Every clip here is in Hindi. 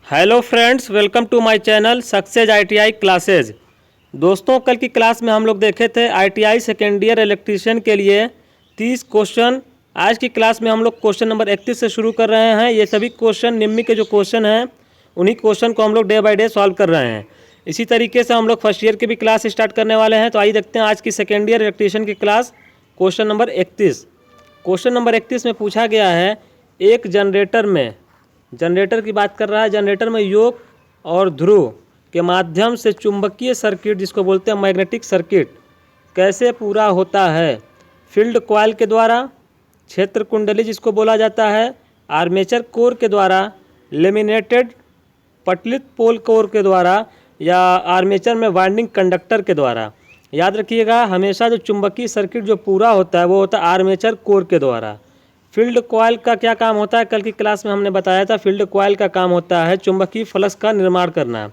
Hello friends, welcome to my channel success ITI classes. दोस्तों, कल की क्लास में हम लोग देखे थे आईटीआई सेकेंड ईयर इलेक्ट्रीशियन के लिए 30 क्वेश्चन। आज की क्लास में हम लोग क्वेश्चन नंबर 31 से शुरू कर रहे हैं। ये सभी क्वेश्चन निम्न के जो क्वेश्चन हैं उन्हीं क्वेश्चन को हम लोग डे बाय डे सॉल्व कर रहे हैं। इसी तरीके से हम लोग फर्स्ट ईयर की भी क्लास स्टार्ट करने वाले हैं। तो आइए देखते हैं आज की सेकेंड ईयर इलेक्ट्रीशियन की class. Question number 31। Question number 31 में पूछा गया है, एक जनरेटर की बात कर रहा है। जनरेटर में योक और ध्रुव के माध्यम से चुंबकीय सर्किट, जिसको बोलते हैं मैग्नेटिक सर्किट, कैसे पूरा होता है? फील्ड कॉइल के द्वारा, क्षेत्र कुंडली जिसको बोला जाता है, आर्मेचर कोर के द्वारा, लेमिनेटेड पटलित पोल कोर के द्वारा, या आर्मेचर में वाइंडिंग कंडक्टर के द्वारा। याद रखिएगा, हमेशा जो चुंबकीय सर्किट जो पूरा होता है वो होता है आर्मेचर कोर के द्वारा। फील्ड कॉइल का क्या काम होता है? कल की क्लास में हमने बताया था। फील्ड कॉइल का काम होता है चुंबकीय फ्लक्स का निर्माण करना।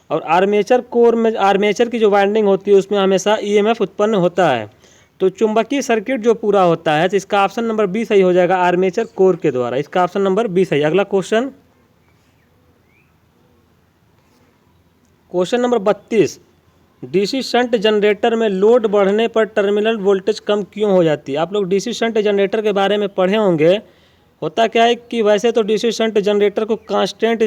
और आर्मेचर कोर में आर्मेचर की जो वाइंडिंग होती है उसमें हमेशा ईएमएफ उत्पन्न होता है। तो चुंबकीय सर्किट जो पूरा होता है, तो इसका ऑप्शन नंबर बी सही हो जाएगा, आर्मेचर कोर के द्वारा। इसका ऑप्शन नंबर बी सही। अगला question, question number 32। DC shunt generator में लोड बढ़ने पर टर्मिनल वोल्टेज कम क्यों हो जाती है? आप लोग डीसी शंट जनरेटर के बारे में पढ़े होंगे। होता क्या है कि वैसे तो डीसी शंट जनरेटर को कांस्टेंट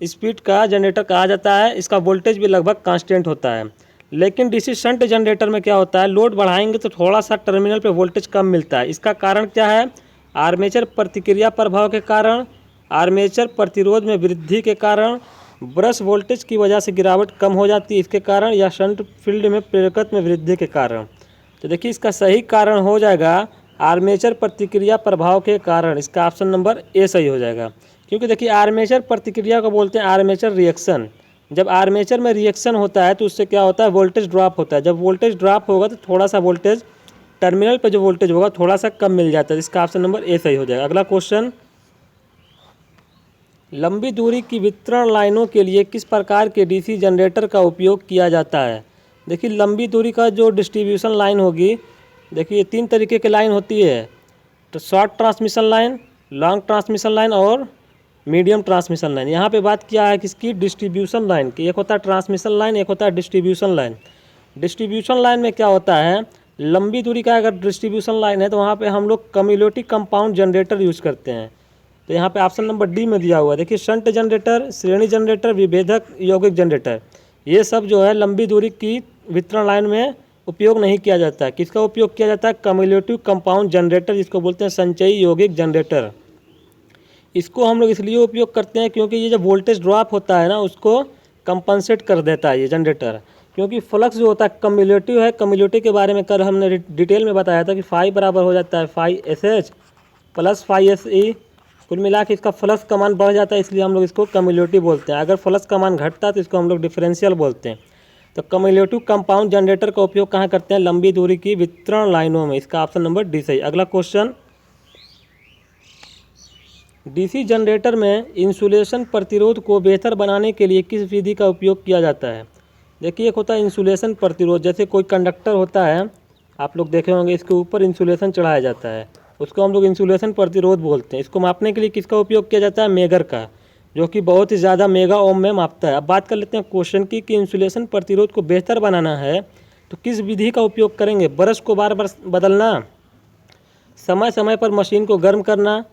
स्पीड का जनरेटर कहा जाता है। इसका वोल्टेज भी लगभग कांस्टेंट होता है। लेकिन डीसी शंट जनरेटर में क्या होता है, लोड बढ़ाएंगे तो थोड़ा सा टर्मिनल पे वोल्टेज कम मिलता है। इसका कारण क्या है? आर्मेचर प्रतिक्रिया प्रभाव के कारण, आर्मेचर प्रतिरोध में वृद्धि के कारण, ब्रश वोल्टेज की वजह से गिरावट कम हो जाती है इसके कारण, या शंट फील्ड में प्रेरकत्व में वृद्धि के कारण। तो देखिए, इसका सही कारण हो जाएगा आर्मेचर प्रतिक्रिया प्रभाव के कारण। इसका ऑप्शन नंबर ए सही हो जाएगा। क्योंकि देखिए, आर्मेचर प्रतिक्रिया को बोलते हैं आर्मेचर रिएक्शन। जब आर्मेचर में रिएक्शन होता है तो उससे क्या होता है, वोल्टेज ड्रॉप होता है। जब वोल्टेज ड्रॉप होगा तो थोड़ा सा वोल्टेज टर्मिनल पर जो वोल्टेज होगा थोड़ा सा कम मिल जाता है। इसका ऑप्शन नंबर ए सही हो जाएगा। अगला क्वेश्चन, लंबी दूरी की वितरण लाइनों के लिए किस प्रकार के डीसी जनरेटर का उपयोग किया जाता है? देखिए, लंबी दूरी का जो डिस्ट्रीब्यूशन लाइन होगी, देखिए 3 तरीके की लाइन होती है। तो short transmission line, long transmission line और मीडियम ट्रांसमिशन लाइन। यहाँ पे बात किया है किसकी? डिस्ट्रीब्यूशन लाइन की। एक होता है ट्रांसमिशन लाइन, एक होता है डिस्ट्रीब्यूशन लाइन। डिस्ट्रीब्यूशन लाइन में क्या होता है, लंबी दूरी का अगर डिस्ट्रीब्यूशन लाइन है तो वहाँ पे हम लोग कम्युलेटिव कंपाउंड जनरेटर यूज करते हैं। तो यहाँ पे ऑप्शन नंबर डी में दिया हुआ है। देखिए, शंट जनरेटर, श्रेणी जनरेटर, विभेदक, यौगिक जनरेटर, ये सब जो है लंबी दूरी की वितरण लाइन में उपयोग नहीं किया जाता है। किसका उपयोग किया जाता है? कम्युलेटिव कंपाउंड जनरेटर, जिसको बोलते हैं संचयी यौगिक जनरेटर। इसको हम लोग इसलिए उपयोग करते हैं क्योंकि ये जब वोल्टेज ड्रॉप होता है ना, उसको कंपनसेट कर देता है ये जनरेटर। क्योंकि फ्लक्स जो होता है कम्युलेटिव है। कम्युलेटिव के बारे में कल हमने डिटेल में बताया था कि फाई बराबर हो जाता है phi S H plus phi S E. कुल मिला के इसका फ्लक्स का मान बढ़ जाता है, इसलिए हम लोग इसको कम्युलेटिव बोलते हैं। अगर फ्लक्स का मान घटता है तो इसको हम लोग डिफरेंशियल बोलते हैं। तो कम्युलेटिव कंपाउंड जनरेटर का उपयोग कहाँ करते हैं? लंबी दूरी की वितरण लाइनों में। इसका ऑप्शन नंबर डी सही। अगला क्वेश्चन, डीसी जनरेटर में इंसुलेशन प्रतिरोध को बेहतर बनाने के लिए किस विधि का उपयोग किया जाता है? देखिए, एक होता है इंसुलेशन प्रतिरोध। जैसे कोई कंडक्टर होता है, आप लोग देखे होंगे, इसके ऊपर इंसुलेशन चढ़ाया जाता है, उसको हम लोग इंसुलेशन प्रतिरोध बोलते हैं। इसको मापने के लिए किसका उपयोग किया जाता है? मेगर का, जो कि बहुत ही ज़्यादा मेगा ओम में मापता है। अब बात कर लेते हैं क्वेश्चन की कि इंसुलेशन प्रतिरोध को बेहतर बनाना है तो किस विधि का उपयोग करेंगे? ब्रश को बार बार बदलना, समय समय पर मशीन को गर्म करना,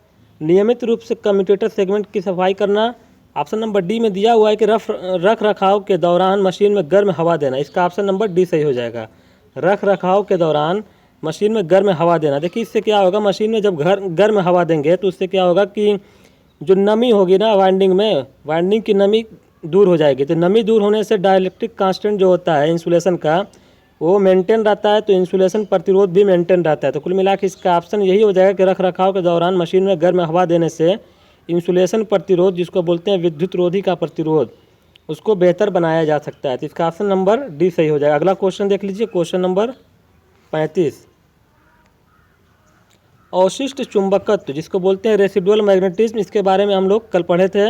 नियमित रूप से कम्यूटेटर सेगमेंट की सफाई करना। ऑप्शन नंबर डी में दिया हुआ है कि रख रखाव के दौरान मशीन में गर्म हवा देना। इसका ऑप्शन नंबर डी सही हो जाएगा। रख रखाव के दौरान मशीन में गर्म हवा देना। देखिए, इससे क्या होगा, मशीन में जब गर्म हवा देंगे तो उससे क्या होगा कि जो नमी होगी ना वाइंडिंग में, वाइंडिंग की नमी दूर हो जाएगी। तो नमी दूर होने से डाइलेक्ट्रिक कांस्टेंट जो होता है इंसुलेशन का, वो मेंटेन रहता है। तो इंसुलेशन प्रतिरोध भी मेंटेन रहता है। तो कुल मिला के इसका ऑप्शन यही हो जाएगा कि रख रखाव के दौरान मशीन में गर्म हवा देने से इंसुलेशन प्रतिरोध, जिसको बोलते हैं विद्युत रोधी का प्रतिरोध, उसको बेहतर बनाया जा सकता है। तो इसका ऑप्शन नंबर डी सही हो जाएगा। अगला क्वेश्चन देख लीजिए, क्वेश्चन नंबर 35। अवशिष्ट चुंबकत्व, जिसको बोलते हैं रेसिडुअल मैग्नेटिज्म, इसके बारे में हम लोग कल पढ़े थे।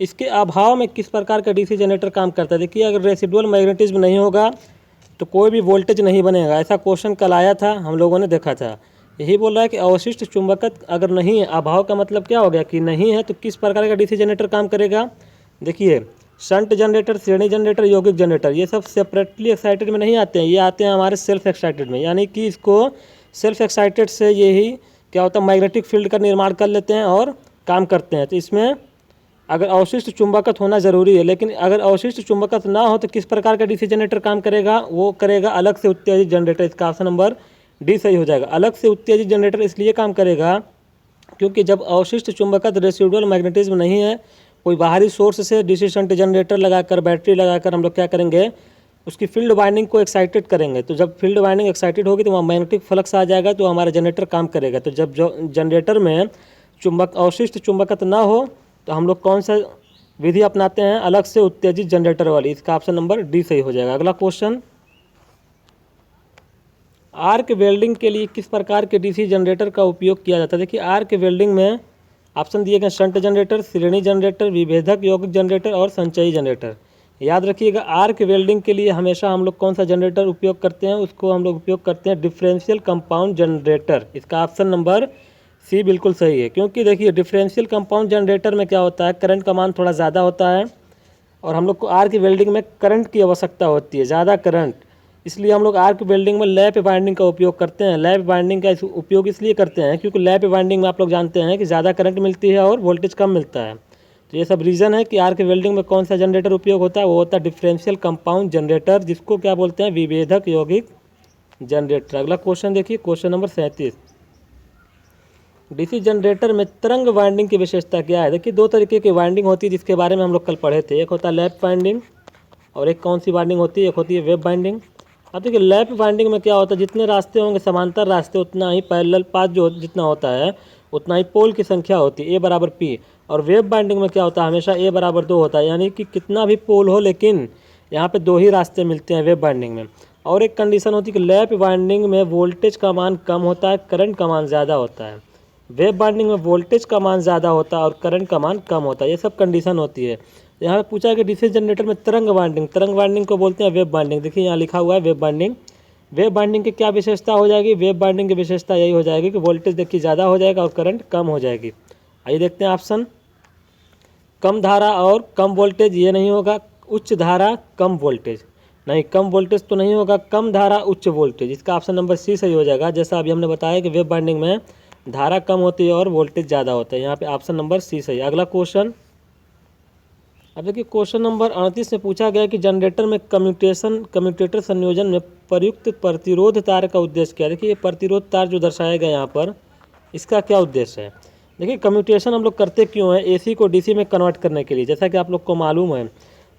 इसके अभाव में किस प्रकार का डीसी जनरेटर काम करता है? देखिए, अगर रेसिडुअल मैग्नेटिज्म नहीं होगा तो कोई भी वोल्टेज नहीं बनेगा। ऐसा क्वेश्चन कल आया था, हम लोगों ने देखा था यही बोल रहा है कि अवशिष्ट चुंबकत्व अगर नहीं है, अभाव का मतलब क्या हो गया कि नहीं है, तो किस प्रकार का डीसी जनरेटर काम करेगा। देखिए शंट जनरेटर, श्रेणी जनरेटर, यौगिक जनरेटर, ये सब सेपरेटली एक्साइटेड में नहीं आते हैं, ये आते हैं हमारे सेल्फ एक्साइटेड में। यानी कि इसको सेल्फ एक्साइटेड से यही क्या होता है, मैग्नेटिक फील्ड का निर्माण कर लेते हैं और काम करते हैं। तो इसमें अगर अवशिष्ट चुंबकत्व होना जरूरी है, लेकिन अगर अवशिष्ट चुंबकत्व ना हो तो किस प्रकार का डीसी जनरेटर काम करेगा, वो करेगा अलग से उत्तेजित जनरेटर। इसका ऑप्शन नंबर डी सही हो जाएगा। अलग से उत्तेजित जनरेटर इसलिए काम करेगा क्योंकि जब अवशिष्ट चुंबकत्व रेसिडुअल मैग्नेटिज्म नहीं है, कोई बाहरी सोर्स से डीसी शंट जनरेटर लगाकर, बैटरी लगाकर हम लोग क्या करेंगे, उसकी फील्ड वाइंडिंग को एक्साइटेड करेंगे। तो जब फील्ड वाइंडिंग एक्साइटेड होगी तो वहाँ मैग्नेटिक फ्लक्स आ जाएगा, तो हमारा जनरेटर काम करेगा। तो जब जो जनरेटर में अवशिष्ट चुंबकत्व ना हो तो हम लोग कौन सा विधि अपनाते हैं, अलग से उत्तेजित जनरेटर वाली। इसका ऑप्शन नंबर डी सही हो जाएगा। अगला क्वेश्चन, आर्क वेल्डिंग के लिए किस प्रकार के डीसी जनरेटर का उपयोग किया जाता है। देखिए आर्क वेल्डिंग में ऑप्शन दिए गए शंट जनरेटर, श्रेणी जनरेटर, विभेदक यौगिक जनरेटर और संचयी जनरेटर। याद रखिएगा आर्क वेल्डिंग के लिए हमेशा हम लोग कौन सा जनरेटर उपयोग करते हैं, उसको हम लोग उपयोग करते हैं डिफरेंशियल कंपाउंड जनरेटर। इसका ऑप्शन नंबर सी बिल्कुल सही है, क्योंकि देखिए डिफरेंशियल कंपाउंड जनरेटर में क्या होता है, करंट का मान थोड़ा ज़्यादा होता है और हम लोग को आर्क वेल्डिंग में करंट की आवश्यकता होती है, ज़्यादा करंट। इसलिए हम लोग आर्क वेल्डिंग में लैप वाइंडिंग का उपयोग करते हैं। लैप वाइंडिंग का उपयोग इसलिए करते हैं क्योंकि लैप वाइंडिंग में आप लोग जानते हैं कि ज़्यादा करंट मिलती है और वोल्टेज कम मिलता है। तो ये सब रीज़न है कि आर्क वेल्डिंग में कौन सा जनरेटर उपयोग होता है, वो होता है डिफरेंशियल कंपाउंड जनरेटर, जिसको क्या बोलते हैं, विभेदक यौगिक जनरेटर। अगला क्वेश्चन देखिए, क्वेश्चन नंबर 37, डीसी जनरेटर में तरंग वाइंडिंग की विशेषता क्या है। देखिए दो तरीके की वाइंडिंग होती है जिसके बारे में हम लोग कल पढ़े थे, एक होता है लैप वाइंडिंग और एक कौन सी वाइंडिंग होती है, एक होती है वेव वाइंडिंग। अब देखिए लैप वाइंडिंग में क्या होता है, जितने रास्ते होंगे समांतर रास्ते उतना ही पैरेलल पाथ जो जितना होता है उतना ही पोल की संख्या होती है, ए बराबर पी। और वेव बाइंडिंग में क्या होता है, हमेशा ए बराबर 2 होता है, यानी कि कितना भी पोल हो लेकिन यहाँ पे 2 ही रास्ते मिलते हैं वेव बाइंडिंग में। और एक कंडीशन होती है कि लैप बाइंडिंग में वोल्टेज का मान कम होता है, करंट का मान ज़्यादा होता है। वेव बाइंडिंग में वोल्टेज का मान ज़्यादा होता है और करंट का मान कम होता है, ये सब कंडीशन होती है। यहाँ पे पूछा है कि डीसी जनरेटर में तरंग बाइंडिंग को बोलते हैं वेव बाइंडिंग। देखिए यहाँ लिखा हुआ है वेव बाइंडिंग। वेव बाइंडिंग की क्या विशेषता हो जाएगी, वेव बाइंडिंग की विशेषता यही हो जाएगी कि वोल्टेज देखिए ज़्यादा हो जाएगा और करंट कम हो जाएगी। आइए देखते हैं ऑप्शन, कम धारा और कम वोल्टेज, ये नहीं होगा। उच्च धारा कम वोल्टेज, नहीं कम वोल्टेज तो नहीं होगा, कम धारा उच्च वोल्टेज। इसका ऑप्शन नंबर सी सही हो जाएगा। जैसा अभी हमने बताया कि वेव बाइंडिंग में धारा कम होती है और वोल्टेज ज़्यादा होता है, यहाँ पे ऑप्शन नंबर सी सही। अगला क्वेश्चन, अब देखिए क्वेश्चन नंबर 38 में पूछा गया कि जनरेटर में कम्यूटेटर संयोजन में प्रयुक्त प्रतिरोध तार का उद्देश्य क्या है। देखिए ये प्रतिरोध तार जो दर्शाया गया यहाँ पर, इसका क्या उद्देश्य है। देखिए कम्यूटेशन हम लोग करते क्यों है, एसी को डीसी में कन्वर्ट करने के लिए, जैसा कि आप लोग को मालूम है।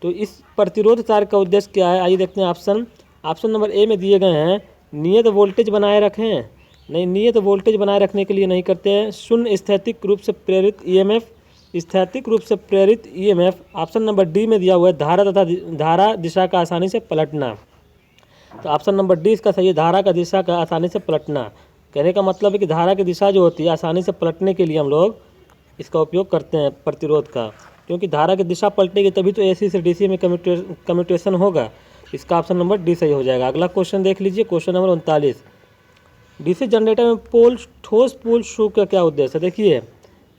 तो इस प्रतिरोध तार का उद्देश्य क्या है, आइए देखते हैं ऑप्शन नंबर ए में दिए गए हैं, नियत वोल्टेज बनाए रखें। नहीं, नियत वोल्टेज बनाए रखने के लिए नहीं करते हैं। शून्य स्थैतिक रूप से प्रेरित ईएमएफ, स्थैतिक रूप से प्रेरित ईएमएफ। ऑप्शन नंबर डी में दिया हुआ है धारा तथा धारा दिशा का आसानी से पलटना। तो ऑप्शन नंबर डी इसका सही है, धारा का दिशा का आसानी से पलटना। कहने का मतलब है कि धारा की दिशा जो होती है आसानी से पलटने के लिए हम लोग इसका उपयोग करते हैं प्रतिरोध का, क्योंकि धारा की दिशा पलटेगी तभी तो एसी से डीसी में कम्यूटेशन होगा। इसका ऑप्शन नंबर डी सही हो जाएगा। अगला क्वेश्चन देख लीजिए, क्वेश्चन नंबर 39, डीसी जनरेटर में ठोस पोल शू का क्या उद्देश्य है। देखिए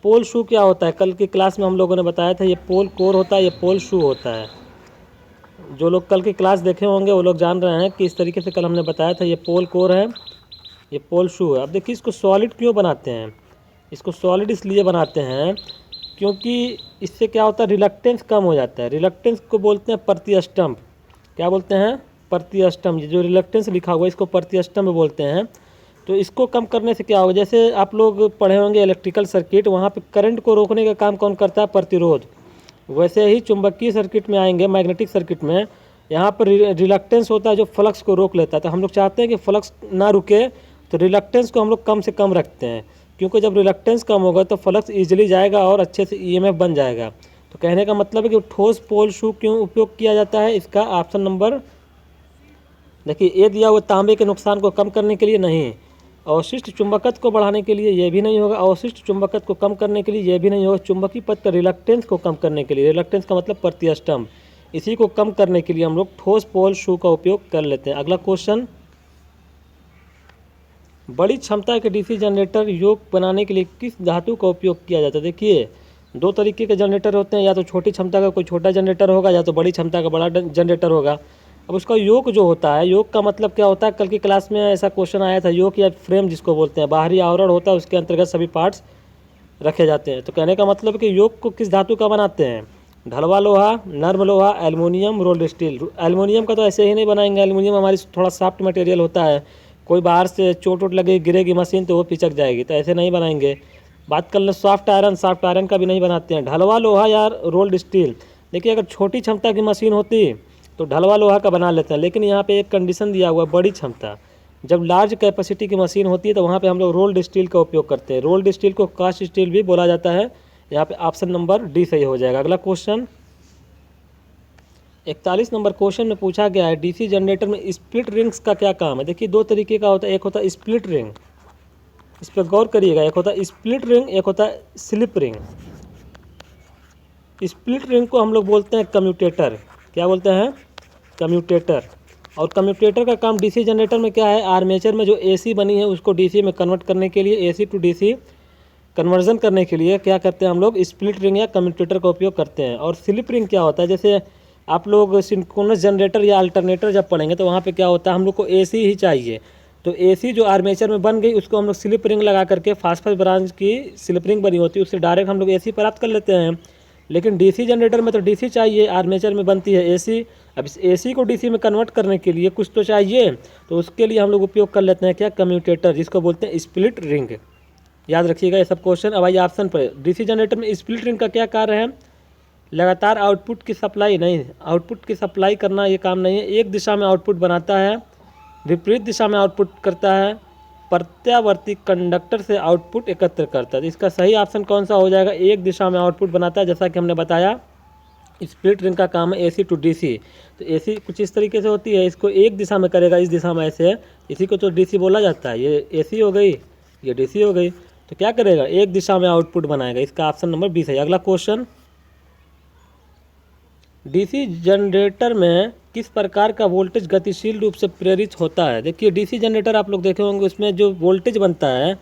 पोल शू क्या होता है, कल की क्लास में हम लोगों ने बताया था, ये पोल कोर होता है, ये पोल शू होता है। जो लोग कल की क्लास देखे होंगे वो लोग जान रहे हैं कि इस तरीके से कल हमने बताया था, ये पोल कोर है, ये पोल शू है। अब देखिए इसको सॉलिड क्यों बनाते हैं, इसको सॉलिड इसलिए बनाते हैं क्योंकि इससे क्या होता है, रिलक्टेंस कम हो जाता है। रिलक्टेंस को बोलते हैं प्रतिष्ठम्भ, क्या बोलते हैं, प्रतिष्ठम्भ। जो रिलक्टेंस लिखा हुआ है इसको प्रतिष्ठम्भ बोलते हैं। तो इसको कम करने से क्या होगा, जैसे आप लोग पढ़े होंगे इलेक्ट्रिकल सर्किट, वहाँ पे करंट को रोकने का काम कौन करता है, प्रतिरोध। वैसे ही चुंबकीय सर्किट में आएंगे, मैग्नेटिक सर्किट में, यहाँ पर रिलक्टेंस होता है जो फ्लक्स को रोक लेता है। तो हम लोग चाहते हैं कि फ्लक्स ना रुके, तो रिलक्टेंस को हम लोग कम से कम रखते हैं, क्योंकि जब रिलक्टेंस कम होगा तो फ्लक्स ईजिली जाएगा और अच्छे से ईएमएफ बन जाएगा। तो कहने का मतलब है कि ठोस पोल शू क्यों उपयोग किया जाता है, इसका ऑप्शन नंबर देखिए ए दिया हुआ, तांबे के नुकसान को कम करने के लिए नहीं, अवशिष्ट चुंबकत्व को बढ़ाने के लिए ये भी नहीं होगा, अवशिष्ट चुंबकत्व को कम करने के लिए ये भी नहीं होगा, चुंबकीय पथ का रिलक्टेंस को कम करने के लिए, रिलक्टेंस का मतलब प्रतिष्ठम्भ, इसी को कम करने के लिए हम लोग ठोस पोल शू का उपयोग कर लेते हैं। अगला क्वेश्चन, बड़ी क्षमता के डीसी जनरेटर योग बनाने के लिए किस धातु का उपयोग किया जाता है? देखिए, दो तरीके के जनरेटर होते हैं, या तो छोटी क्षमता का कोई छोटा जनरेटर होगा, या तो बड़ी क्षमता का बड़ा जनरेटर होगा। अब उसका योग जो होता है, योग का मतलब क्या होता है? कल की क्लास में ऐसा क्वेश्चन आया था, योग या फ्रेम जिसको बोलते हैं, बाहरी आवरण होता है, उसके अंतर्गत सभी पार्ट्स रखे जाते हैं। तो कहने का मतलब कि योग को किस धातु का बनाते हैं? ढलवा लोहा, नर्म लोहा, एल्युमिनियम, रोल्ड स्टील। एल्युमिनियम का तो ऐसे ही नहीं बनाएंगे, एल्युमिनियम हमारी थोड़ा सॉफ्ट मटेरियल होता है, कोई बाहर से चोट वोट लगे गिरेगी मशीन तो वो पिचक जाएगी, तो ऐसे नहीं बनाएंगे। बात कर लें सॉफ्ट आयरन का भी नहीं बनाते हैं। ढलवा लोहा या रोल्ड स्टील, देखिए अगर छोटी क्षमता की मशीन होती तो ढलवा लोहा का बना लेते हैं, लेकिन यहाँ पे एक कंडीशन दिया हुआ है, बड़ी क्षमता, जब लार्ज कैपेसिटी की मशीन होती है तो वहाँ पे हम लोग रोल्ड स्टील का उपयोग करते हैं। रोल्ड स्टील को कास्ट स्टील भी बोला जाता है। यहाँ पे ऑप्शन नंबर डी सही हो जाएगा। अगला क्वेश्चन 41 नंबर क्वेश्चन में पूछा गया है, डीसी जनरेटर में स्प्लिट रिंग्स का क्या काम है? देखिए, दो तरीके का होता है, एक होता है स्प्लिट रिंग, इस पर गौर करिएगा, एक होता है स्प्लिट रिंग, एक होता है स्लिप रिंग। स्प्लिट रिंग को हम लोग बोलते हैं कम्यूटेटर। क्या बोलते हैं? कम्यूटेटर। और कम्यूटेटर का काम डीसी जनरेटर में क्या है? आर्मेचर में जो एसी बनी है उसको डीसी में कन्वर्ट करने के लिए, एसी टू डीसी कन्वर्जन करने के लिए क्या करते हैं हम लोग? स्प्लिट रिंग या कम्यूटेटर का उपयोग करते हैं। और स्लिप रिंग क्या होता है? जैसे आप लोग सिंक्रोनस जनरेटर या अल्टरनेटर जब पढ़ेंगे तो वहाँ पे क्या होता है, हम लोग को एसी ही चाहिए, तो एसी जो आर्मेचर में बन गई उसको हम लोग स्लिप रिंग लगा करके, फास्फोरस ब्रांच की स्लिप रिंग बनी होती है, उससे डायरेक्ट हम लोग एसी प्राप्त कर लेते हैं। लेकिन डीसी जनरेटर में तो डीसी चाहिए, आर्मेचर में बनती है एसी। अब इस एसी को डीसी में कन्वर्ट करने के लिए कुछ तो चाहिए, तो उसके लिए हम लोग उपयोग कर लेते हैं क्या? कम्यूटेटर, जिसको बोलते हैं स्प्लिट रिंग। याद रखिएगा ये सब क्वेश्चन। अब आइए ऑप्शन पर, डीसी जनरेटर में स्प्लिट रिंग का क्या कार्य है? लगातार आउटपुट की सप्लाई नहीं, आउटपुट की सप्लाई करना ये काम नहीं है, एक दिशा में आउटपुट बनाता है, विपरीत दिशा में आउटपुट करता है, प्रत्यावर्ती कंडक्टर से आउटपुट एकत्र करता है। तो इसका सही ऑप्शन कौन सा हो जाएगा? एक दिशा में आउटपुट बनाता है, जैसा कि हमने बताया स्प्लिट रिंग का काम है एसी टू डीसी। तो एसी कुछ इस तरीके से होती है, इसको एक दिशा में करेगा, इस दिशा में ऐसे है, इसी को तो डीसी बोला जाता है। ये एसी हो गई, ये डीसी हो गई, तो क्या करेगा? एक दिशा में आउटपुट बनाएगा। इसका ऑप्शन नंबर 20 है। अगला क्वेश्चन, डीसी जनरेटर में किस प्रकार का वोल्टेज गतिशील रूप से प्रेरित होता है? देखिए, डीसी जनरेटर आप लोग देखे होंगे, उसमें जो वोल्टेज बनता है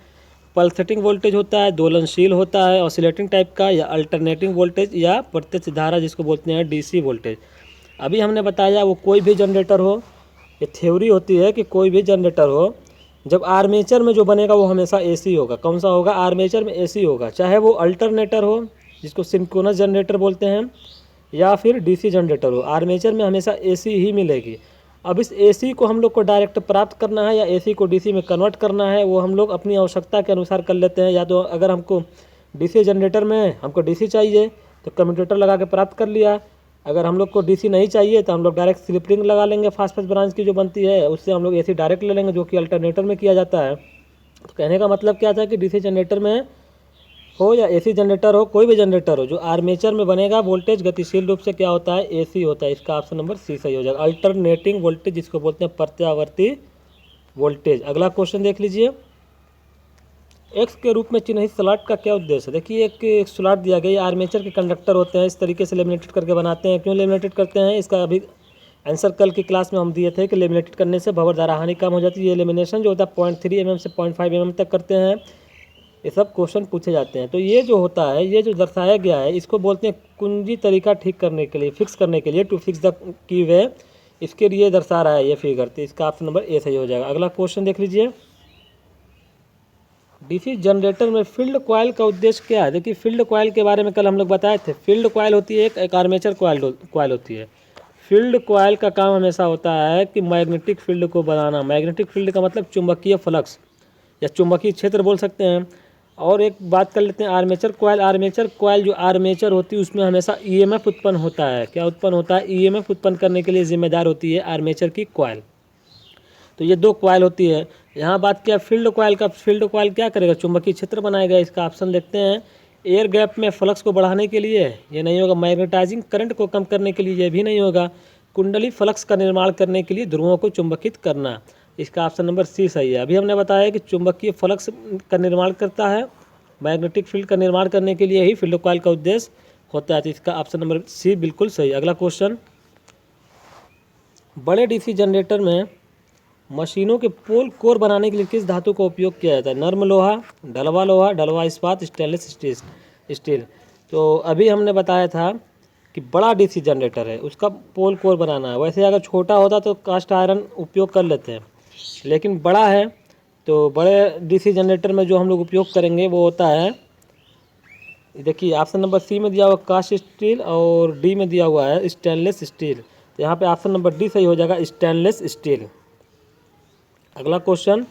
पल्सेटिंग वोल्टेज होता है, दोलनशील होता है, ऑसिलेटिंग टाइप का, या अल्टरनेटिंग वोल्टेज, या प्रत्यक्ष धारा जिसको बोलते हैं डीसी वोल्टेज। अभी हमने बताया वो कोई भी जनरेटर हो, ये थ्योरी होती है कि कोई भी जनरेटर हो, जब आर्मेचर में जो बनेगा वो हमेशा एसी होगा। कौन सा होगा? आर्मेचर में एसी होगा, चाहे वो अल्टरनेटर हो जिसको सिंक्रोनस जनरेटर बोलते हैं, या फिर डीसी जनरेटर हो, आर्मेचर में हमेशा एसी ही मिलेगी। अब इस एसी को हम लोग को डायरेक्ट प्राप्त करना है या एसी को डीसी में कन्वर्ट करना है, वो हम लोग अपनी आवश्यकता के अनुसार कर लेते हैं। या तो अगर हमको डीसी जनरेटर में हमको डीसी चाहिए तो कम्यूटेटर लगा के प्राप्त कर लिया, अगर हम लोग को डीसी नहीं चाहिए तो हम लोग डायरेक्ट स्लिप रिंग लगा लेंगे, फास्फोरस ब्रांच की जो बनती है, उससे हम लोग एसी डायरेक्ट ले लेंगे, जो कि अल्टरनेटर में किया जाता है। तो कहने का मतलब क्या था कि डीसी जनरेटर में हो या एसी जनरेटर हो, कोई भी जनरेटर हो, जो आर्मेचर में बनेगा वोल्टेज गतिशील रूप से क्या होता है? एसी होता है। इसका ऑप्शन नंबर सी सही हो जाएगा। अल्टरनेटिंग वोल्टेज जिसको बोलते हैं प्रत्यावर्ती वोल्टेज। अगला क्वेश्चन देख लीजिए, एक्स के रूप में चिन्हित स्लॉट का क्या उद्देश्य है? देखिए, एक स्लॉट दिया गया, आर्मेचर के कंडक्टर होते हैं, इस तरीके से लेमिनेटेड करके बनाते हैं। क्यों लेमिनेटेड करते हैं? इसका अभी आंसर कल की क्लास में हम दिए थे कि लेमिनेटेड करने से भंवर धारा हानि कम हो जाती है। ये लेमिनेशन जो होता है 0.3 mm से 0.5 mm तक करते हैं। ये सब क्वेश्चन पूछे जाते हैं। तो ये जो होता है, ये जो दर्शाया गया है, इसको बोलते हैं कुंजी तरीका ठीक करने के लिए, फिक्स करने के लिए, टू फिक्स द की वे, इसके लिए दर्शा रहा है ये फिगर। तो इसका ऑप्शन नंबर ए सही हो जाएगा। अगला क्वेश्चन देख लीजिए, डीसी जनरेटर में फील्ड कॉइल का उद्देश्य क्या है? देखिए, फील्ड कॉइल के बारे में कल हम लोग बताए थे। फील्ड कॉइल होती है एक आर्मेचर कॉइल होती है। फील्ड कॉइल का काम हमेशा होता है कि मैग्नेटिक फील्ड को बनाना। मैग्नेटिक फील्ड का मतलब चुंबकीय फ्लक्स या चुंबकीय क्षेत्र बोल सकते हैं। और एक बात कर लेते हैं आर्मेचर कॉइल। आर्मेचर कॉइल जो आर्मेचर होती है उसमें हमेशा ईएमएफ उत्पन्न होता है। क्या उत्पन्न होता है? ईएमएफ उत्पन्न करने के लिए जिम्मेदार होती है आर्मेचर की कॉइल। तो ये दो कॉइल होती है। यहाँ बात किया फील्ड कॉइल का। फील्ड कॉइल क्या करेगा? चुंबकीय क्षेत्र बनाएगा। इसका ऑप्शन देखते हैं, एयर गैप में फ्लक्स को बढ़ाने के लिए ये नहीं होगा, मैग्नेटाइजिंग करंट को कम करने के लिए ये भी नहीं होगा, कुंडली फ्लक्स का निर्माण करने के लिए ध्रुवों को चुंबकित करना। इसका ऑप्शन नंबर सी सही है। अभी हमने बताया कि चुंबकीय फ्लक्स का निर्माण करता है, मैग्नेटिक फील्ड का निर्माण करने के लिए ही फील्ड कॉइल का उद्देश्य होता है। तो इसका ऑप्शन नंबर सी बिल्कुल सही। अगला क्वेश्चन, बड़े डीसी जनरेटर में मशीनों के पोल कोर बनाने के लिए किस धातु का उपयोग किया जाता है? नर्म लोहा, ढलवा इस्पात, स्टेनलेस स्टील। तो अभी हमने बताया था कि बड़ा डीसी जनरेटर है उसका पोल कोर बनाना है। वैसे अगर छोटा होता तो कास्ट आयरन उपयोग कर लेते हैं, लेकिन बड़ा है तो बड़े डीसी जनरेटर में जो हम लोग उपयोग करेंगे वो होता है, देखिए ऑप्शन नंबर सी में दिया हुआ कास्ट स्टील और डी में दिया हुआ है स्टेनलेस स्टील। तो यहाँ पे ऑप्शन नंबर डी सही हो जाएगा, स्टेनलेस स्टील। अगला क्वेश्चन,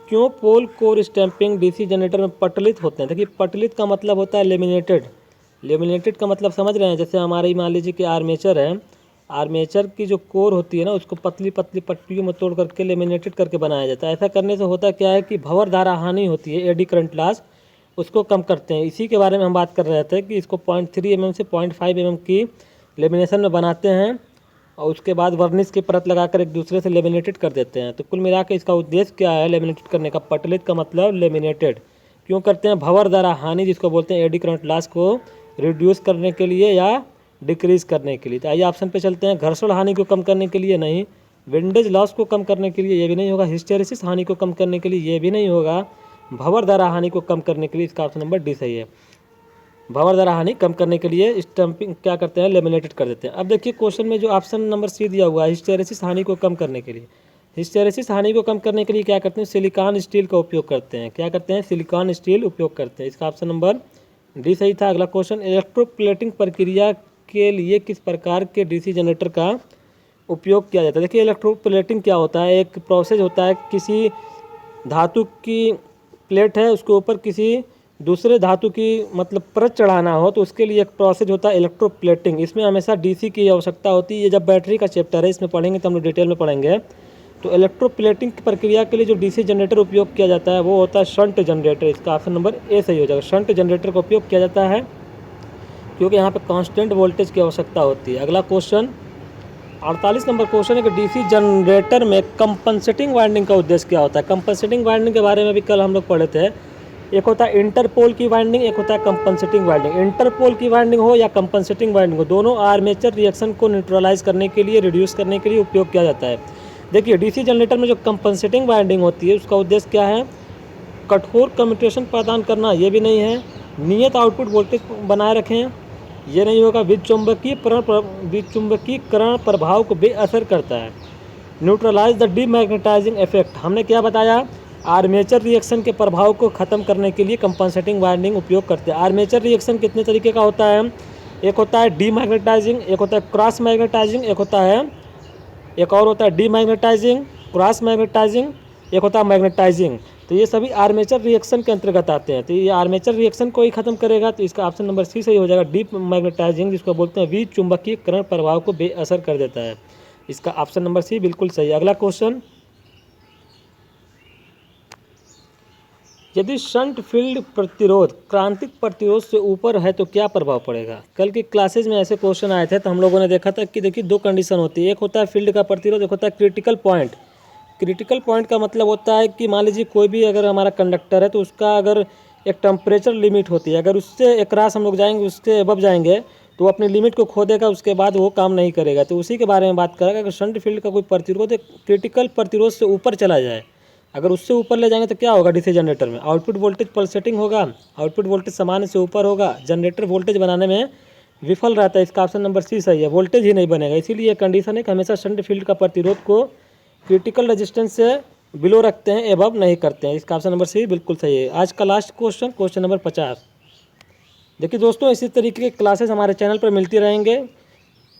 क्यों पोल कोर स्टैंपिंग डीसी जनरेटर में पटलित होते हैं? देखिए पटलित का मतलब होता है लेमिनेटेड। लेमिनेटेड का मतलब समझ रहे हैं? जैसे हमारी मान लीजिए कि आर्मेचर है, आर्मेचर की जो कोर होती है ना उसको पतली पतली पट्टियों में तोड़ करके लेमिनेटेड करके बनाया जाता है। ऐसा करने से होता क्या है कि भंवर धारा हानि होती है, एडी करंट लॉस, उसको कम करते हैं। इसी के बारे में हम बात कर रहे थे कि इसको 0.3 mm से 0.5 mm की लेमिनेशन में बनाते हैं और उसके बाद वर्निश की परत लगाकर एक दूसरे से लेमिनेटेड कर देते हैं। तो कुल मिला के इसका उद्देश्य क्या है लेमिनेटेड करने का? पटलित का मतलब लेमिनेटेड। क्यों करते हैं? भंवर धारा हानि जिसको बोलते हैं एडी करंट लॉस को रिड्यूस करने के लिए या डिक्रीज करने के लिए। तो आइए ऑप्शन पे चलते हैं। घर्षण हानि को कम करने के लिए नहीं, विंडेज लॉस को कम करने के लिए ये भी नहीं होगा, हिस्टेरिसिस हानि को कम करने के लिए ये भी नहीं होगा, भंवर धारा हानि को कम करने के लिए इसका ऑप्शन नंबर डी सही है। भंवर धारा हानि कम करने के लिए स्टम्पिंग क्या करते हैं? लेमिनेटेड कर देते हैं। अब देखिए क्वेश्चन में जो ऑप्शन नंबर सी दिया हुआ है हिस्टेरिसिस हानि को कम करने के लिए, हिस्टेरिसिस हानि को कम करने के लिए क्या करते हैं? सिलिकॉन स्टील का उपयोग करते हैं। क्या करते हैं? सिलिकॉन स्टील उपयोग करते हैं। इसका ऑप्शन नंबर डी सही था। अगला क्वेश्चन, इलेक्ट्रोप्लेटिंग प्रक्रिया के लिए किस प्रकार के डीसी जनरेटर का उपयोग किया जाता है? देखिए इलेक्ट्रोप्लेटिंग क्या होता है? एक प्रोसेस होता है, किसी धातु की प्लेट है उसके ऊपर किसी दूसरे धातु की मतलब परत चढ़ाना हो तो उसके लिए एक प्रोसेस होता है इलेक्ट्रोप्लेटिंग। इसमें हमेशा डीसी की आवश्यकता होती है। ये जब बैटरी का चैप्टर है इसमें पढ़ेंगे तो हम लोग डिटेल में पढ़ेंगे। तो इलेक्ट्रोप्लेटिंग की प्रक्रिया के लिए जो डीसी जनरेटर उपयोग किया जाता है वो होता है शंट जनरेटर। इसका ऑप्शन नंबर ए सही हो जाएगा। शंट जनरेटर का उपयोग किया जाता है क्योंकि यहाँ पे कांस्टेंट वोल्टेज की आवश्यकता होती है। अगला क्वेश्चन 48 नंबर क्वेश्चन है कि डीसी जनरेटर में कंपनसेटिंग वाइंडिंग का उद्देश्य क्या होता है? कंपनसेटिंग वाइंडिंग के बारे में भी कल हम लोग पढ़े थे। एक होता है इंटरपोल की वाइंडिंग, एक होता है कंपनसेटिंग वाइंडिंग। इंटरपोल की वाइंडिंग हो या कंपनसेटिंग वाइंडिंग हो, दोनों आर्मेचर रिएक्शन को न्यूट्रलाइज करने के लिए, रिड्यूस करने के लिए उपयोग किया जाता है। देखिए डीसी जनरेटर में जो कंपनसेटिंग वाइंडिंग होती है उसका उद्देश्य क्या है? कठोर कम्यूटेशन प्रदान करना, ये भी नहीं है। नियत आउटपुट वोल्टेज बनाए रखें, ये नहीं होगा। विचुंबकीकरण प्रभाव को बेअसर करता है। न्यूट्रलाइज द डीमैग्नेटाइजिंग इफेक्ट, हमने क्या बताया? आर्मेचर रिएक्शन के प्रभाव को ख़त्म करने के लिए कंपनसेटिंग वाइंडिंग उपयोग करते हैं। आर्मेचर रिएक्शन कितने तरीके का होता है? एक होता है डीमैग्नेटाइजिंग, एक होता है क्रॉस मैग्नेटाइजिंग, एक और होता है डीमैग्नेटाइजिंग, क्रॉस मैग्नेटाइजिंग, एक होता है मैग्नेटाइजिंग। तो ये सभी आर्मेचर रिएक्शन के अंतर्गत आते हैं। तो ये आर्मेचर रिएक्शन को ही खत्म करेगा, तो इसका ऑप्शन नंबर सी सही हो जाएगा। डीप मैग्नेटाइजिंग जिसको बोलते हैं विचुंबकीकरण प्रभाव को बेअसर कर देता है। इसका ऑप्शन नंबर सी बिल्कुल सही है। अगला क्वेश्चन, यदि शंट फील्ड प्रतिरोध क्रांतिक प्रतिरोध से ऊपर है तो क्या प्रभाव पड़ेगा? कल की क्लासेज में ऐसे क्वेश्चन आए थे तो हम लोगों ने देखा था कि देखिए दो कंडीशन होती है, एक होता है फील्ड का प्रतिरोध, एक होता है क्रिटिकल पॉइंट। क्रिटिकल पॉइंट का मतलब होता है कि मान लीजिए कोई भी अगर हमारा कंडक्टर है तो उसका अगर एक टेम्परेचर लिमिट होती है, अगर उससे एकरास हम लोग जाएंगे, उससे अबव जाएंगे तो वो अपनी लिमिट को खो देगा, उसके बाद वो काम नहीं करेगा। तो उसी के बारे में बात करेगा कि शंट फील्ड का कोई प्रतिरोध क्रिटिकल प्रतिरोध से ऊपर चला जाए, अगर उससे ऊपर ले जाएंगे तो क्या होगा? डीसी जनरेटर में आउटपुट वोल्टेज पल्सेटिंग होगा, आउटपुट वोल्टेज सामान्य से ऊपर होगा, जनरेटर वोल्टेज बनाने में विफल रहता है। इसका ऑप्शन नंबर सी सही है, वोल्टेज ही नहीं बनेगा। इसीलिए कंडीशन है कि हमेशा शंट फील्ड का प्रतिरोध को क्रिटिकल रेजिस्टेंस से बिलो रखते हैं, एबव नहीं करते हैं। इसका ऑप्शन नंबर सी बिल्कुल सही है। आज का लास्ट क्वेश्चन, क्वेश्चन नंबर 50। देखिए दोस्तों इसी तरीके के क्लासेस हमारे चैनल पर मिलती रहेंगे,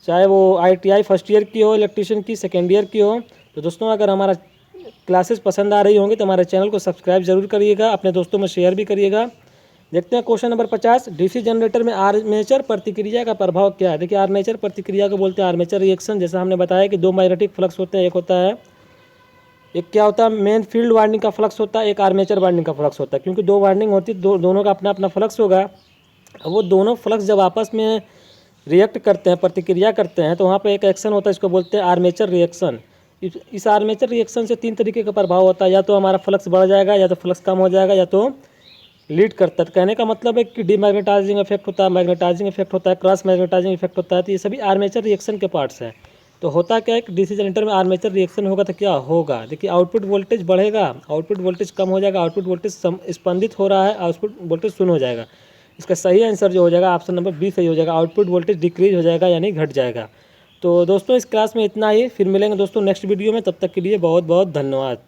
चाहे वो ITI फर्स्ट ईयर की हो, इलेक्ट्रीशियन की सेकेंड ईयर की हो। तो दोस्तों अगर हमारा क्लासेस पसंद आ रही होंगी तो हमारे चैनल को सब्सक्राइब जरूर करिएगा, अपने दोस्तों में शेयर भी करिएगा। देखते हैं क्वेश्चन नंबर 50, डीसी जनरेटर में आर्मेचर प्रतिक्रिया का प्रभाव क्या है? देखिए आर्मेचर प्रतिक्रिया को बोलते हैं आर्मेचर रिएक्शन। जैसा हमने बताया कि दो मैग्नेटिक फ्लक्स होते हैं, एक क्या होता है मेन फील्ड वाइंडिंग का फ्लक्स होता है, एक आर्मेचर वाइंडिंग का फ्लक्स होता है। क्योंकि दो वाइंडिंग होती है, दोनों का अपना अपना फ्लक्स होगा। अब वो दोनों फ्लक्स जब आपस में रिएक्ट करते हैं, प्रतिक्रिया करते हैं, तो वहाँ पे एक एक्शन होता है, इसको बोलते हैं आर्मेचर रिएक्शन। इस आर्मेचर रिएक्शन से तीन तरीके का प्रभाव होता है, या तो हमारा फ्लक्स बढ़ जाएगा, या तो फ्लक्स कम हो जाएगा, या तो लीड करता है। कहने का मतलब है कि डीमैग्नेटाइजिंग इफेक्ट होता है, मैग्नेटाइजिंग इफेक्ट होता है, क्रॉस मैग्नेटाइजिंग इफेक्ट होता है। तो ये सभी आर्मेचर रिएक्शन के पार्ट्स हैं। तो होता क्या है कि डीसी जनरेटर में आर्मेचर रिएक्शन होगा तो क्या होगा, देखिए आउटपुट वोल्टेज बढ़ेगा, आउटपुट वोल्टेज कम हो जाएगा, आउटपुट वोल्टेज स्पंदित हो रहा है, आउटपुट वोल्टेज शून्य हो जाएगा। इसका सही आंसर जो हो जाएगा ऑप्शन नंबर बी सही हो जाएगा, आउटपुट वोल्टेज डिक्रीज हो जाएगा यानी घट जाएगा। तो दोस्तों इस क्लास में इतना ही, फिर मिलेंगे दोस्तों नेक्स्ट वीडियो में, तब तक के लिए बहुत बहुत धन्यवाद।